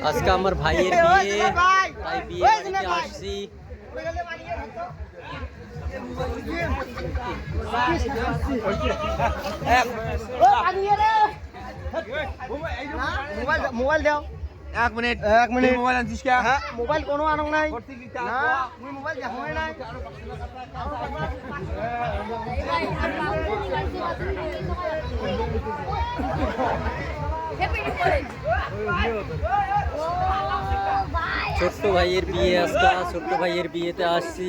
আজকে আমার ভাইয়ের বিয়ে, তাই বিয়ে বাড়িতে আসছি। মোবাইল দাও। 1 মিনিট মোবাইল আনছিস কে? হ্যাঁ মোবাইল কোনো আনং নাই না মুই মোবাইল দেখোই নাই। ছোট্ট ভাইয়ের বিয়ে, আজকে ছোট্ট ভাইয়ের বিয়েতে আসছি।